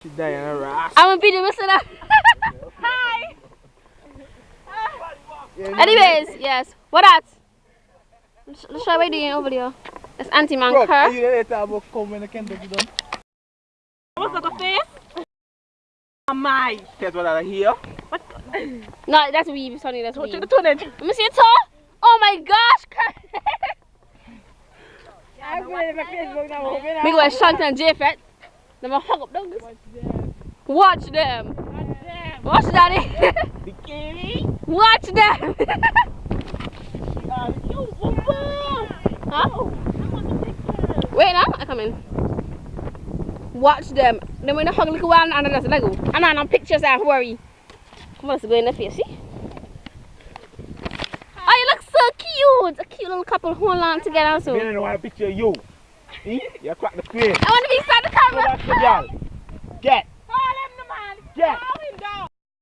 She died in a rash. I'm a video listener. Hi. Anyways, yes. What that? Let's try what doing over there. That's Auntie Man Bro, Kerr. are you later about come when the candle be done? What's that the face? Oh my. That's what I hear. What? No, that's weave, Sonny. That's What weave. you the tonnage? Let me see your toe. Oh my gosh, Kerr. I'm going to Facebook now. Me go and Shanti and J-Fet. Them a hug up down this. Watch them. Watch daddy. The kitty. Watch them. Huh? Wait now, I come in. Watch them. Then when they hug little one and just let go. And I'm pictures and worry. Come on, let's go in the face, see? Oh, you look so cute. A cute little couple hold on together so. I don't want a picture of you. See? You crack the crane. I want to be inside the camera. Go back to the girl. Get. Call him the man. Get. Call